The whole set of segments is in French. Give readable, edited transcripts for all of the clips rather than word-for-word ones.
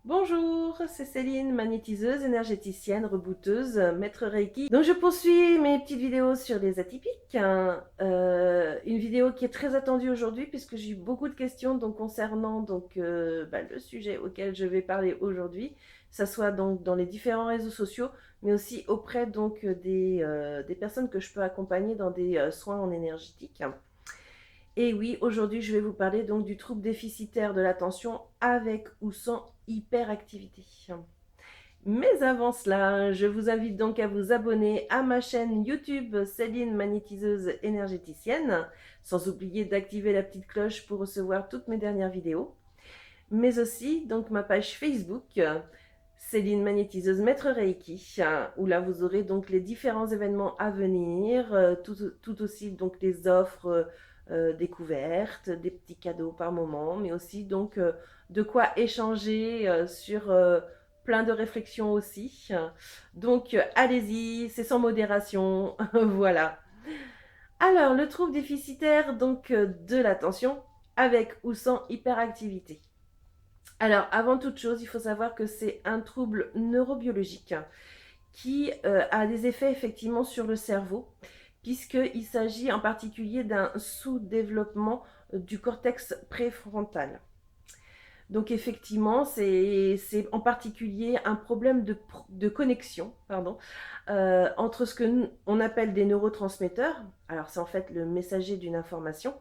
Bonjour, c'est Céline, magnétiseuse, énergéticienne, rebooteuse, maître Reiki. Donc je poursuis mes petites vidéos sur les atypiques. Une vidéo qui est très attendue aujourd'hui puisque j'ai eu beaucoup de questions concernant le sujet auquel je vais parler aujourd'hui. Ça soit donc dans les différents réseaux sociaux, mais aussi auprès des personnes que je peux accompagner dans des soins en énergétique. Et oui, aujourd'hui, je vais vous parler donc du trouble déficitaire de l'attention avec ou sans hyperactivité. Mais avant cela, je vous invite donc à vous abonner à ma chaîne YouTube Céline Magnétiseuse Énergéticienne, sans oublier d'activer la petite cloche pour recevoir toutes mes dernières vidéos, mais aussi donc ma page Facebook Céline Magnétiseuse Maître Reiki, où là vous aurez donc les différents événements à venir, tout aussi donc les offres découvertes, des petits cadeaux par moment, mais aussi de quoi échanger sur plein de réflexions aussi. Donc allez-y, c'est sans modération, voilà. Alors le trouble déficitaire de l'attention avec ou sans hyperactivité. Alors, avant toute chose, il faut savoir que c'est un trouble neurobiologique qui a des effets effectivement sur le cerveau, puisqu'il s'agit en particulier d'un sous-développement du cortex préfrontal. Donc effectivement, c'est en particulier un problème de connexion entre ce que on appelle des neurotransmetteurs, alors c'est en fait le messager d'une information,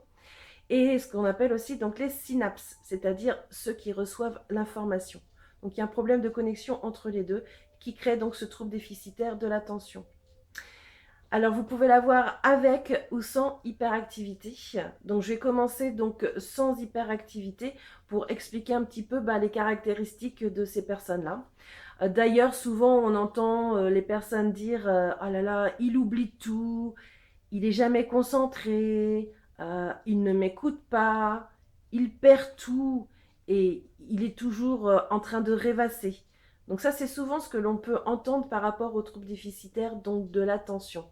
et ce qu'on appelle aussi donc les synapses, c'est-à-dire ceux qui reçoivent l'information. Donc il y a un problème de connexion entre les deux qui crée donc ce trouble déficitaire de l'attention. Alors vous pouvez l'avoir avec ou sans hyperactivité. Donc je vais commencer donc sans hyperactivité pour expliquer un petit peu les caractéristiques de ces personnes-là. D'ailleurs souvent on entend les personnes dire ah là là, il oublie tout, il est jamais concentré, il ne m'écoute pas, il perd tout et il est toujours en train de rêvasser. Donc ça, c'est souvent ce que l'on peut entendre par rapport aux troubles déficitaires donc de l'attention.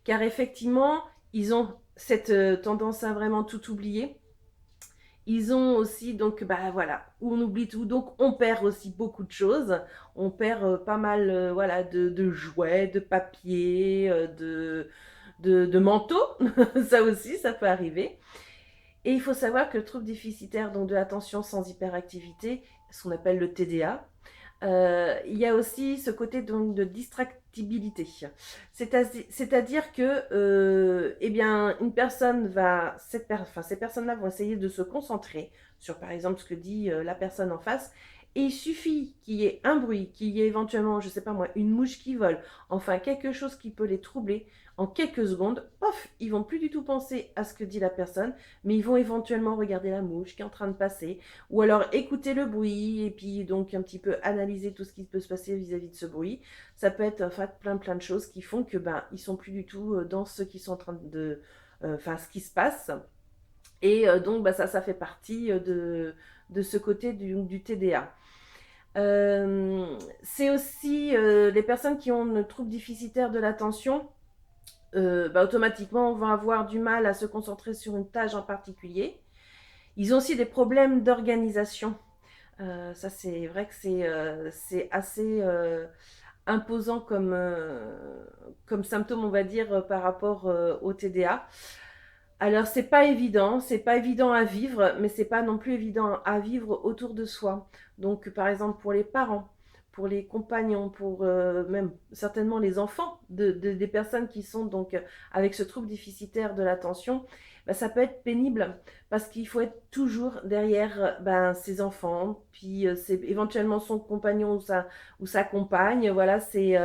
Car effectivement, ils ont cette tendance à vraiment tout oublier. Ils ont aussi, voilà, où on oublie tout, donc on perd aussi beaucoup de choses. On perd pas mal voilà, de jouets, de papier, de manteaux. Ça aussi, ça peut arriver. Et il faut savoir que le trouble déficitaire donc de l'attention sans hyperactivité, ce qu'on appelle le TDA, il y a aussi ce côté donc de distractibilité. C'est-à-dire que eh bien, une personne va, ces personnes-là vont essayer de se concentrer sur, par exemple, ce que dit la personne en face. Et il suffit qu'il y ait un bruit, qu'il y ait éventuellement, je ne sais pas moi, une mouche qui vole, enfin quelque chose qui peut les troubler. En quelques secondes, pof, ils vont plus du tout penser à ce que dit la personne, mais ils vont éventuellement regarder la mouche qui est en train de passer, ou alors écouter le bruit et puis donc un petit peu analyser tout ce qui peut se passer vis-à-vis de ce bruit. Ça peut être en fait plein de choses qui font que ils sont plus du tout dans ce qui sont en train de ce qui se passe. Et ça fait partie de ce côté du TDA. C'est aussi les personnes qui ont un trouble déficitaire de l'attention, automatiquement on va avoir du mal à se concentrer sur une tâche en particulier. Ils ont aussi des problèmes d'organisation. Ça, c'est vrai que c'est assez imposant comme symptôme, on va dire, par rapport au TDA. Alors, c'est pas évident à vivre, mais c'est pas non plus évident à vivre autour de soi. Donc, par exemple, pour les parents, pour les compagnons, pour même certainement les enfants des personnes qui sont avec ce trouble déficitaire de l'attention, ça peut être pénible parce qu'il faut être toujours derrière ses enfants, puis c'est éventuellement son compagnon ou sa compagne. Voilà, c'est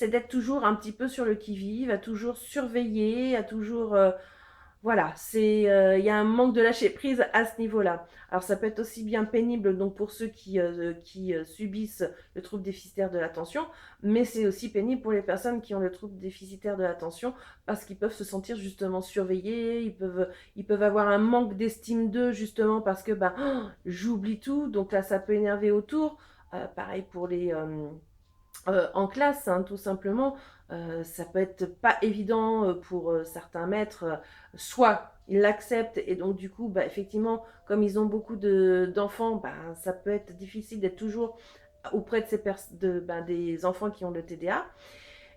d'être toujours un petit peu sur le qui-vive, à toujours surveiller, à toujours voilà, il y a un manque de lâcher prise à ce niveau-là. Alors ça peut être aussi bien pénible donc pour ceux qui subissent le trouble déficitaire de l'attention, mais c'est aussi pénible pour les personnes qui ont le trouble déficitaire de l'attention parce qu'ils peuvent se sentir justement surveillés, ils peuvent avoir un manque d'estime d'eux justement parce que j'oublie tout, donc là ça peut énerver autour. Pareil pour les en classe, hein, tout simplement. Ça peut être pas évident pour certains maîtres, soit ils l'acceptent et donc du coup, bah, effectivement, comme ils ont beaucoup d'enfants, bah, ça peut être difficile d'être toujours auprès de des enfants qui ont le TDA.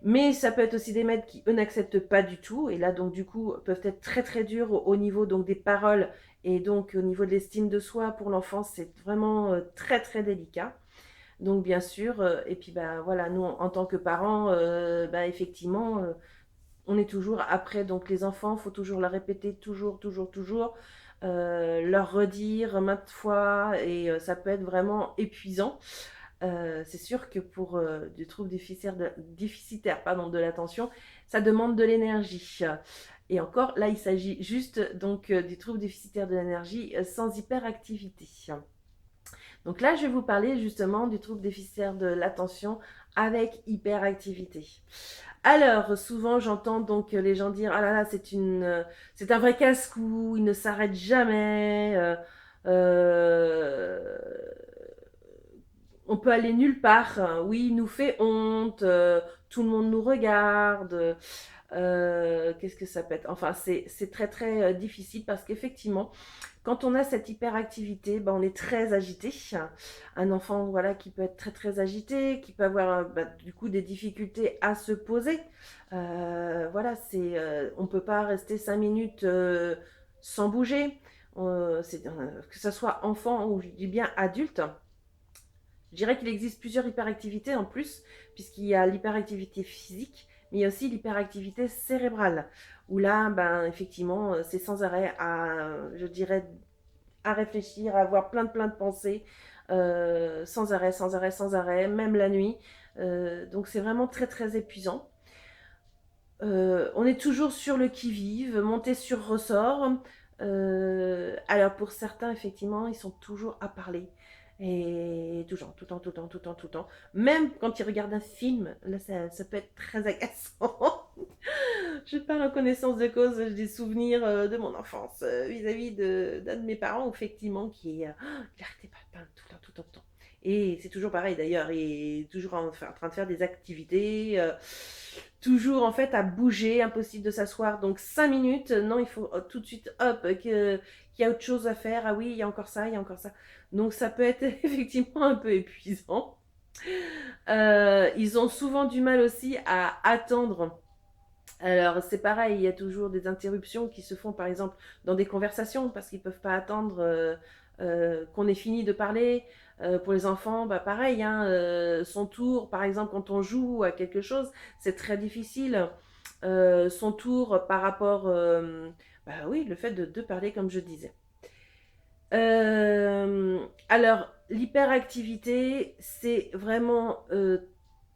Mais ça peut être aussi des maîtres qui, eux, n'acceptent pas du tout, et là, donc, du coup, peuvent être très, très durs au niveau donc, des paroles, et donc au niveau de l'estime de soi pour l'enfant, c'est vraiment très, très délicat. Donc, bien sûr, et puis, bah, voilà, nous, en tant que parents, bah, effectivement, on est toujours après, donc les enfants, il faut toujours leur répéter, toujours, toujours, toujours, leur redire maintes fois, et ça peut être vraiment épuisant. C'est sûr que pour du trouble déficitaire de l'attention, ça demande de l'énergie. Et encore, là, il s'agit juste donc du trouble déficitaire de l'énergie sans hyperactivité. Donc là, je vais vous parler justement du trouble déficitaire de l'attention avec hyperactivité. Alors, souvent, j'entends donc les gens dire: ah là là, c'est un vrai casse-cou, il ne s'arrête jamais. Euh, on peut aller nulle part. Oui, il nous fait honte, tout le monde nous regarde. Qu'est-ce que ça peut être? Enfin, c'est très très difficile parce qu'effectivement, quand on a cette hyperactivité, ben, on est très agité. Un enfant, voilà, qui peut être très très agité, qui peut avoir du coup des difficultés à se poser. Voilà, on peut pas rester 5 minutes sans bouger. Que ce soit enfant ou je dis bien adulte. Je dirais qu'il existe plusieurs hyperactivités en plus, puisqu'il y a l'hyperactivité physique, mais il y a aussi l'hyperactivité cérébrale, où là, ben, effectivement, c'est sans arrêt je dirais, à réfléchir, à avoir plein de pensées, sans arrêt, sans arrêt, sans arrêt, même la nuit. Donc c'est vraiment très très épuisant. On est toujours sur le qui-vive, monté sur ressort. Alors pour certains, effectivement, ils sont toujours à parler. Et tout le temps, tout le temps, tout le temps, tout le temps, tout le temps. Même quand ils regardent un film, là, ça peut être très agaçant. Je parle en connaissance de cause, j'ai des souvenirs de mon enfance vis-à-vis d'un de mes parents, effectivement, il n'arrêtait pas de parler tout le temps, tout le temps, tout le temps. Et c'est toujours pareil d'ailleurs, il est toujours en train de faire des activités, toujours en fait à bouger, impossible de s'asseoir. Donc 5 minutes, non, il faut tout de suite, hop, qu'il y a autre chose à faire. Ah oui, il y a encore ça, il y a encore ça. Donc ça peut être effectivement un peu épuisant. Ils ont souvent du mal aussi à attendre. Alors, c'est pareil, il y a toujours des interruptions qui se font, par exemple, dans des conversations, parce qu'ils ne peuvent pas attendre qu'on ait fini de parler. Pour les enfants, bah, pareil, hein, son tour, par exemple, quand on joue à quelque chose, c'est très difficile. Son tour par rapport, bah oui, le fait de parler, comme je disais. Alors, l'hyperactivité, c'est vraiment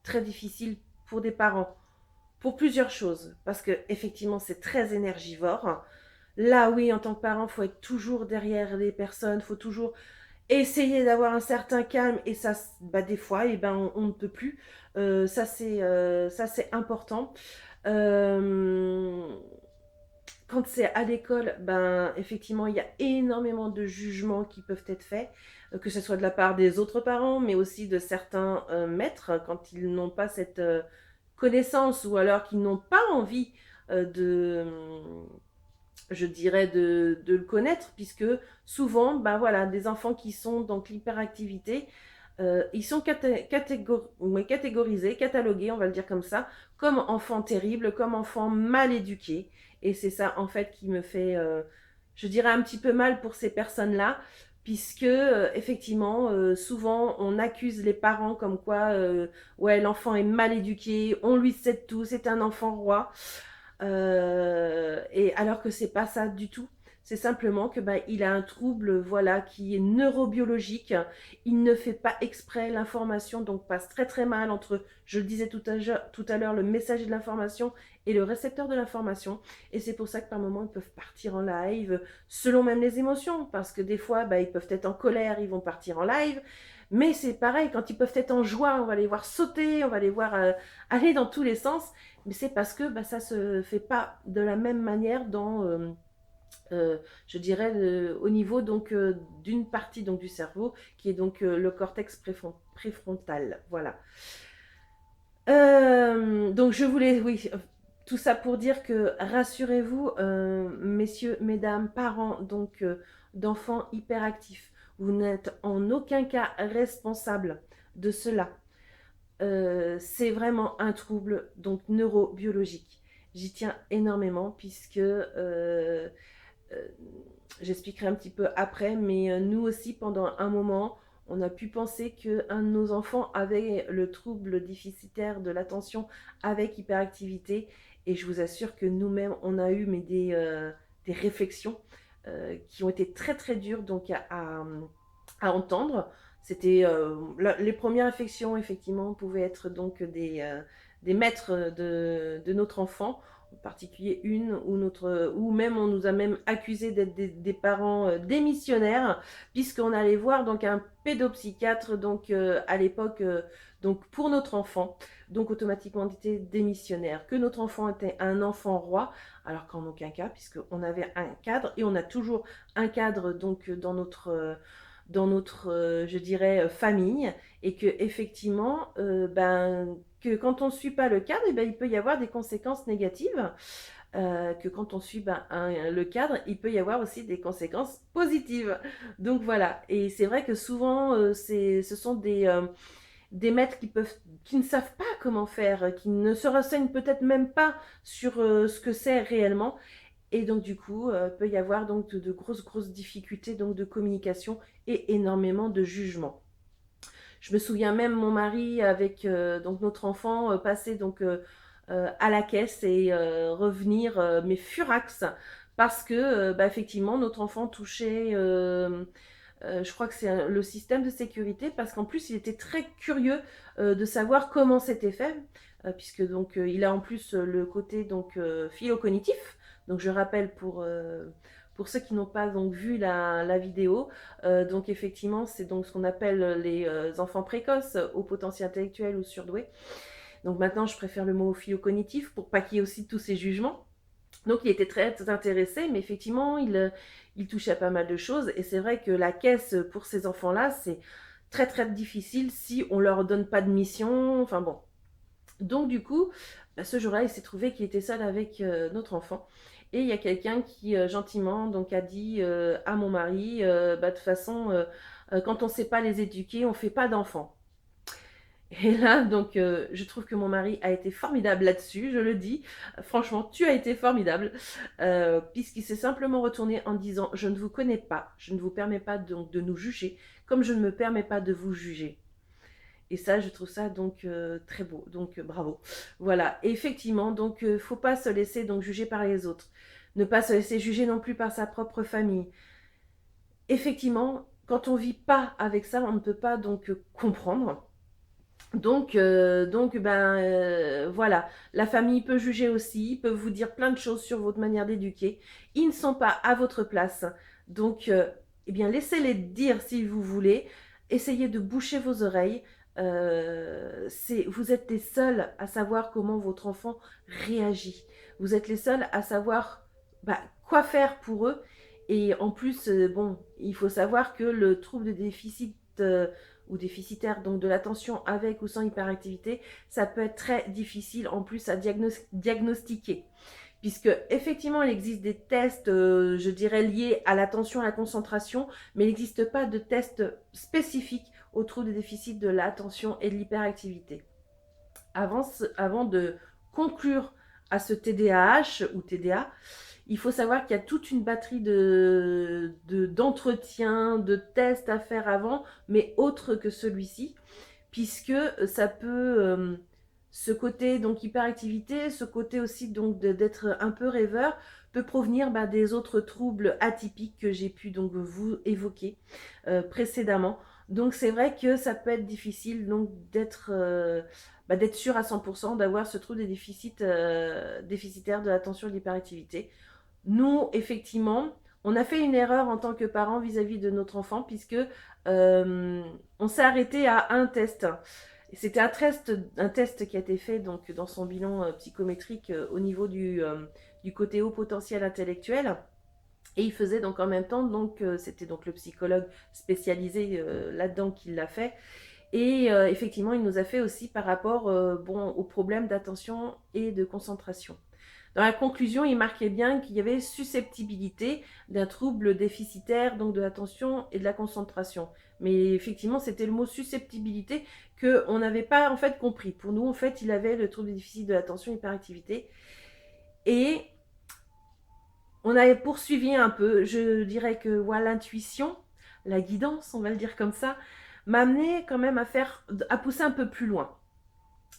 très difficile pour des parents. Pour plusieurs choses, parce que effectivement c'est très énergivore. Là oui, en tant que parent, il faut être toujours derrière les personnes, il faut toujours essayer d'avoir un certain calme et ça, bah, des fois, eh ben, on ne peut plus. Ça c'est important. Euh, Quand c'est à l'école, ben effectivement, il y a énormément de jugements qui peuvent être faits, que ce soit de la part des autres parents, mais aussi de certains maîtres quand ils n'ont pas cette connaissance ou alors qu'ils n'ont pas envie je dirais, de le connaître, puisque souvent, ben voilà, des enfants qui sont dans l'hyperactivité, ils sont catégorisés, catalogués, on va le dire comme ça, comme enfants terribles, comme enfants mal éduqués. Et c'est ça, en fait, qui me fait, je dirais, un petit peu mal pour ces personnes-là, puisque, effectivement, souvent, on accuse les parents comme quoi, ouais, l'enfant est mal éduqué, on lui cède tout, c'est un enfant roi. Et alors que c'est pas ça du tout. C'est simplement que bah, il a un trouble, voilà, qui est neurobiologique. Il ne fait pas exprès, l'information donc passe très très mal entre, je le disais tout à l'heure, le messager de l'information et le récepteur de l'information. Et c'est pour ça que par moments ils peuvent partir en live, selon même les émotions, parce que des fois bah, ils peuvent être en colère, ils vont partir en live. Mais c'est pareil, quand ils peuvent être en joie, on va les voir sauter, on va les voir aller dans tous les sens. Mais c'est parce que bah, ça ne se fait pas de la même manière dans, je dirais, au niveau donc d'une partie donc du cerveau qui est donc le cortex préfrontal. Voilà. Donc je voulais, oui, Tout ça pour dire que, rassurez-vous, messieurs, mesdames, parents donc d'enfants hyperactifs, vous n'êtes en aucun cas responsable de cela. C'est vraiment un trouble donc neurobiologique. J'y tiens énormément puisque euh, j'expliquerai un petit peu après, mais nous aussi pendant un moment, on a pu penser qu'un de nos enfants avait le trouble déficitaire de l'attention avec hyperactivité, et je vous assure que nous-mêmes, on a eu des réflexions qui ont été très très dures donc à entendre. C'était les premières réflexions, effectivement, pouvaient être donc des maîtres de notre enfant, en particulier une ou notre, ou même on nous a même accusé d'être des parents démissionnaires, puisqu'on allait voir donc un pédopsychiatre donc à l'époque donc pour notre enfant, donc automatiquement on était démissionnaire, que notre enfant était un enfant roi, alors qu'en aucun cas, puisqu'on avait un cadre et on a toujours un cadre donc dans notre je dirais, famille, et que effectivement, que quand on ne suit pas le cadre, et ben, il peut y avoir des conséquences négatives, que quand on suit le cadre, il peut y avoir aussi des conséquences positives. Donc voilà, et c'est vrai que souvent, ce sont des maîtres qui ne savent pas comment faire, qui ne se renseignent peut-être même pas sur ce que c'est réellement, et donc du coup, peut y avoir donc de grosses difficultés donc de communication et énormément de jugement. Je me souviens même mon mari avec donc notre enfant passer donc à la caisse et revenir mais furax, parce que effectivement notre enfant touchait je crois que c'est le système de sécurité, parce qu'en plus il était très curieux de savoir comment c'était fait, puisque donc il a en plus le côté donc philo-cognitif. Donc je rappelle pour ceux qui n'ont pas donc vu la vidéo, donc effectivement c'est donc ce qu'on appelle les enfants précoces au potentiel intellectuel ou surdoués. Donc maintenant je préfère le mot philo-cognitif pour pas qu'il y ait aussi tous ces jugements. Donc il était très intéressé, mais effectivement, il touchait à pas mal de choses. Et c'est vrai que la caisse, pour ces enfants-là, c'est très difficile si on leur donne pas de mission. Enfin bon. Donc du coup, ce jour-là, il s'est trouvé qu'il était seul avec notre enfant. Et il y a quelqu'un qui, gentiment, donc, a dit à mon mari, de toute façon, quand on ne sait pas les éduquer, on ne fait pas d'enfants. Et là, donc, je trouve que mon mari a été formidable là-dessus, je le dis. Franchement, tu as été formidable, puisqu'il s'est simplement retourné en disant: je ne vous connais pas, je ne vous permets pas donc de nous juger, comme je ne me permets pas de vous juger. Et ça, je trouve ça donc très beau, donc bravo. Voilà, et effectivement, donc, faut pas se laisser donc juger par les autres, ne pas se laisser juger non plus par sa propre famille. Effectivement, quand on vit pas avec ça, on ne peut pas donc comprendre. Voilà, la famille peut juger aussi, peut vous dire plein de choses sur votre manière d'éduquer. Ils ne sont pas à votre place. Donc, eh bien, laissez-les dire si vous voulez. Essayez de boucher vos oreilles. Vous êtes les seuls à savoir comment votre enfant réagit. Vous êtes les seuls à savoir quoi faire pour eux. Et en plus, bon, il faut savoir que le trouble de déficit ou déficitaire, donc de l'attention avec ou sans hyperactivité, ça peut être très difficile en plus à diagnostiquer. Puisque effectivement, il existe des tests, je dirais, liés à l'attention, à la concentration, mais il n'existe pas de tests spécifiques au trouble de déficit de l'attention et de l'hyperactivité. Avant de conclure à ce TDAH ou TDA, il faut savoir qu'il y a toute une batterie d'entretiens, de tests à faire avant, mais autre que celui-ci, puisque ça peut, ce côté donc hyperactivité, ce côté aussi donc d'être un peu rêveur, peut provenir des autres troubles atypiques que j'ai pu donc vous évoquer précédemment. Donc c'est vrai que ça peut être difficile donc d'être sûr à 100% d'avoir ce trouble déficitaire de l'attention et de l'hyperactivité. Nous, effectivement, on a fait une erreur en tant que parents vis-à-vis de notre enfant, puisque on s'est arrêté à un test. C'était un test qui a été fait donc, dans son bilan psychométrique au niveau du côté haut potentiel intellectuel. Et il faisait donc en même temps, donc c'était donc le psychologue spécialisé là-dedans qui l'a fait. Et effectivement, il nous a fait aussi par rapport aux problèmes d'attention et de concentration. Dans la conclusion, il marquait bien qu'il y avait susceptibilité d'un trouble déficitaire, donc de l'attention et de la concentration. Mais effectivement, c'était le mot susceptibilité qu'on n'avait pas en fait compris. Pour nous, en fait, il avait le trouble de déficit de l'attention, hyperactivité. Et on avait poursuivi un peu. Je dirais que voilà, l'intuition, la guidance, on va le dire comme ça, m'a amené quand même à pousser un peu plus loin.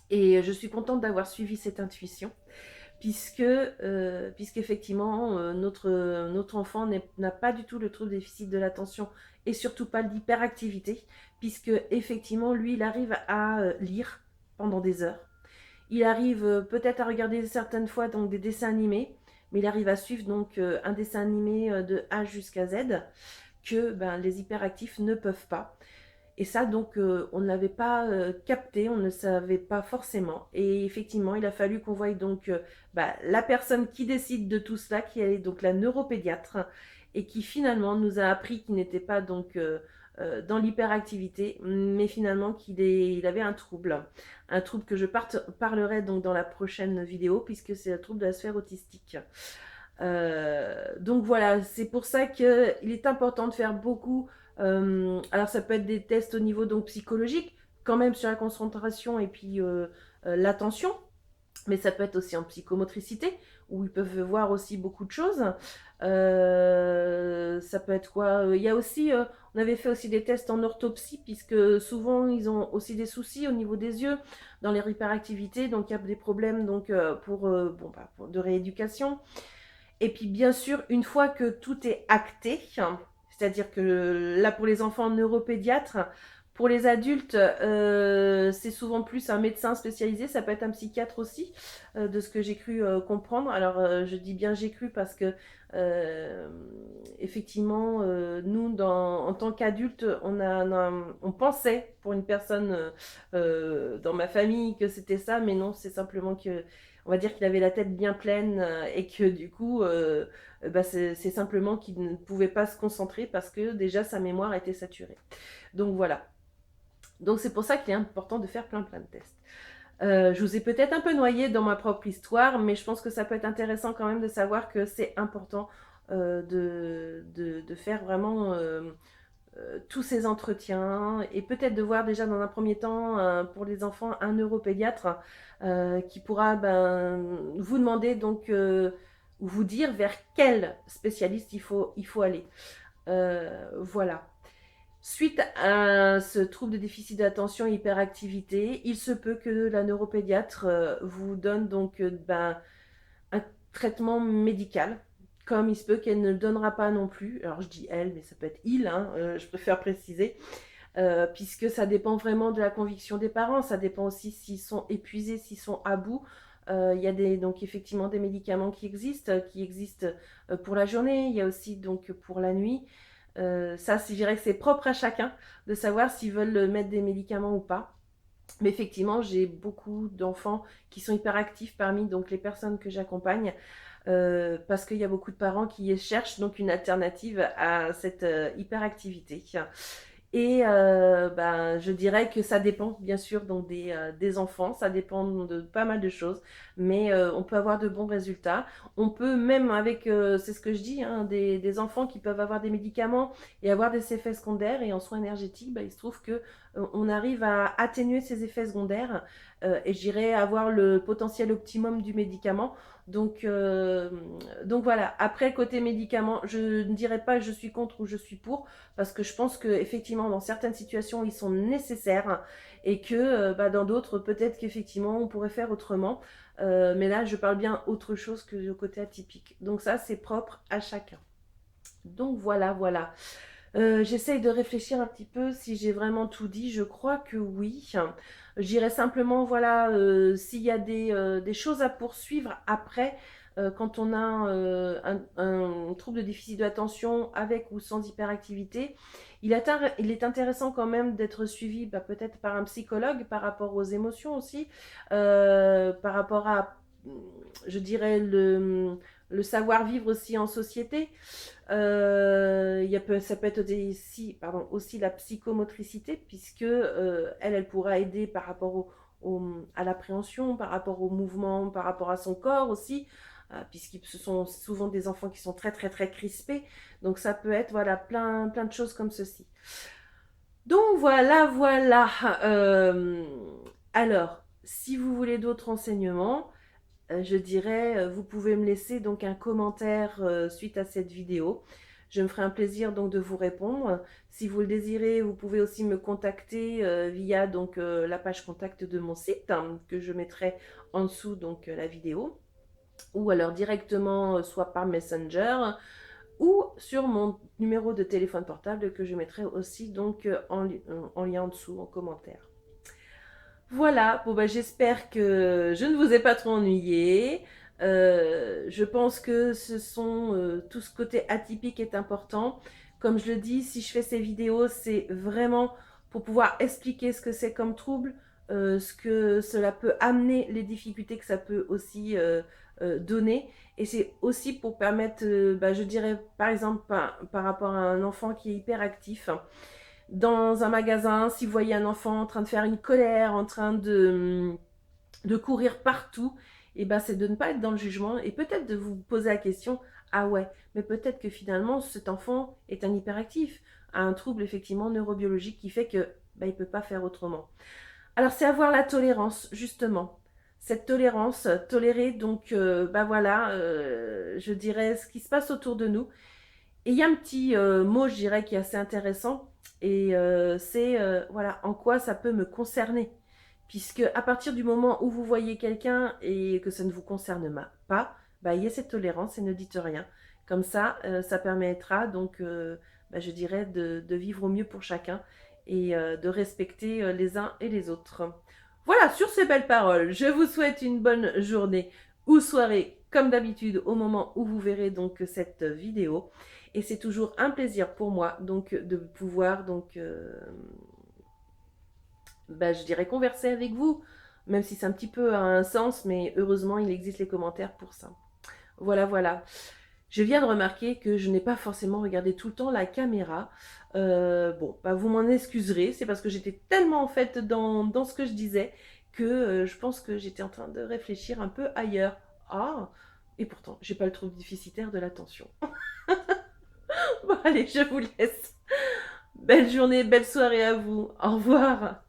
Et je suis contente d'avoir suivi cette intuition, puisqu'effectivement, notre enfant n'a pas du tout le trouble déficit de l'attention et surtout pas l'hyperactivité, puisque effectivement, lui, il arrive à lire pendant des heures. Il arrive peut-être à regarder certaines fois donc des dessins animés, mais il arrive à suivre donc un dessin animé de A jusqu'à Z que les hyperactifs ne peuvent pas. Et ça, donc, on ne l'avait pas capté, on ne savait pas forcément. Et effectivement, il a fallu qu'on voie donc la personne qui décide de tout cela, qui est donc la neuropédiatre, et qui finalement nous a appris qu'il n'était pas donc dans l'hyperactivité, mais finalement il avait un trouble que je parlerai donc dans la prochaine vidéo, puisque c'est le trouble de la sphère autistique. Donc voilà, c'est pour ça qu'il est important de faire beaucoup. Alors ça peut être des tests au niveau donc psychologique, quand même sur la concentration et puis l'attention, mais ça peut être aussi en psychomotricité, où ils peuvent voir aussi beaucoup de choses. Ça peut être quoi? Il y a aussi, on avait fait aussi des tests en orthopsie, puisque souvent ils ont aussi des soucis au niveau des yeux, dans leur hyperactivité, donc il y a des problèmes donc, de rééducation. Et puis bien sûr, une fois que tout est acté, c'est-à-dire que là pour les enfants neuropédiatres, pour les adultes, c'est souvent plus un médecin spécialisé, ça peut être un psychiatre aussi, de ce que j'ai cru comprendre. Alors je dis bien j'ai cru parce que effectivement, nous, en tant qu'adultes, on pensait pour une personne dans ma famille que c'était ça, mais non, c'est simplement que on va dire qu'il avait la tête bien pleine et que du coup, c'est simplement qu'il ne pouvait pas se concentrer parce que déjà sa mémoire était saturée. Donc voilà. Donc c'est pour ça qu'il est important de faire plein de tests. Je vous ai peut-être un peu noyé dans ma propre histoire, mais je pense que ça peut être intéressant quand même de savoir que c'est important de faire vraiment tous ces entretiens et peut-être de voir déjà dans un premier temps pour les enfants un neuropédiatre qui pourra vous demander donc vous dire vers quel spécialiste il faut aller. Voilà. Suite à ce trouble de déficit d'attention et hyperactivité, il se peut que la neuropédiatre vous donne donc un traitement médical, comme il se peut qu'elle ne le donnera pas non plus. Alors je dis elle, mais ça peut être il, hein, je préfère préciser, puisque ça dépend vraiment de la conviction des parents, ça dépend aussi s'ils sont épuisés, s'ils sont à bout. Il y a donc effectivement des médicaments qui existent pour la journée, il y a aussi donc pour la nuit. Ça, je dirais que c'est propre à chacun de savoir s'ils veulent mettre des médicaments ou pas. Mais effectivement, j'ai beaucoup d'enfants qui sont hyperactifs parmi donc les personnes que j'accompagne parce qu'il y a beaucoup de parents qui cherchent donc une alternative à cette hyperactivité. Et je dirais que ça dépend bien sûr donc des enfants, ça dépend de pas mal de choses, mais on peut avoir de bons résultats. On peut même avec, c'est ce que je dis, hein, des enfants qui peuvent avoir des médicaments et avoir des effets secondaires, et en soins énergétiques, il se trouve que on arrive à atténuer ces effets secondaires et je dirais avoir le potentiel optimum du médicament. Donc voilà, après côté médicaments, je ne dirais pas je suis contre ou je suis pour, parce que je pense qu'effectivement dans certaines situations ils sont nécessaires et que dans d'autres peut-être qu'effectivement on pourrait faire autrement. Mais là je parle bien autre chose que le côté atypique. Donc ça c'est propre à chacun. Donc voilà. J'essaye de réfléchir un petit peu si j'ai vraiment tout dit. Je crois que oui. J'irai simplement, voilà, s'il y a des choses à poursuivre après, quand on a un trouble de déficit de l'attention avec ou sans hyperactivité, il est intéressant quand même d'être suivi peut-être par un psychologue par rapport aux émotions aussi, par rapport à, je dirais, le savoir-vivre aussi en société. Ça peut être aussi la psychomotricité, puisque elle pourra aider par rapport à l'appréhension, par rapport au mouvement, par rapport à son corps aussi. puisque ce sont souvent des enfants qui sont très très très crispés. Donc ça peut être voilà, plein de choses comme ceci. Donc voilà. Alors, si vous voulez d'autres renseignements, je dirais, vous pouvez me laisser donc un commentaire suite à cette vidéo. Je me ferai un plaisir donc de vous répondre. Si vous le désirez, vous pouvez aussi me contacter via donc la page contact de mon site que je mettrai en dessous donc la vidéo, ou alors directement soit par Messenger ou sur mon numéro de téléphone portable que je mettrai aussi donc en lien en dessous en commentaire. Voilà, bon bah j'espère que je ne vous ai pas trop ennuyé. Je pense que tout ce côté atypique est important. Comme je le dis, si je fais ces vidéos, c'est vraiment pour pouvoir expliquer ce que c'est comme trouble, ce que cela peut amener, les difficultés que ça peut aussi donner. Et c'est aussi pour permettre, je dirais par exemple par rapport à un enfant qui est hyperactif, dans un magasin, si vous voyez un enfant en train de faire une colère, en train de courir partout, et ben c'est de ne pas être dans le jugement et peut-être de vous poser la question, ah ouais, mais peut-être que finalement cet enfant est un hyperactif, a un trouble effectivement neurobiologique qui fait que il ne peut pas faire autrement. Alors c'est avoir la tolérance, justement. Cette tolérance, tolérer donc, je dirais ce qui se passe autour de nous. Et il y a un petit mot, je dirais, qui est assez intéressant, et c'est voilà, en quoi ça peut me concerner. Puisque à partir du moment où vous voyez quelqu'un et que ça ne vous concerne pas, il y a cette tolérance et ne dites rien. Comme ça, ça permettra donc, je dirais, de vivre au mieux pour chacun et de respecter les uns et les autres. Voilà, sur ces belles paroles, je vous souhaite une bonne journée ou soirée, comme d'habitude, au moment où vous verrez donc cette vidéo. Et c'est toujours un plaisir pour moi donc de pouvoir donc, je dirais converser avec vous, même si c'est un petit peu un sens, mais heureusement il existe les commentaires pour ça. Voilà. Je viens de remarquer que je n'ai pas forcément regardé tout le temps la caméra. Vous m'en excuserez, c'est parce que j'étais tellement en fait dans ce que je disais que je pense que j'étais en train de réfléchir un peu ailleurs. Ah, et pourtant, j'ai pas le trouble déficitaire de l'attention. Bon, allez, je vous laisse. Belle journée, belle soirée à vous. Au revoir.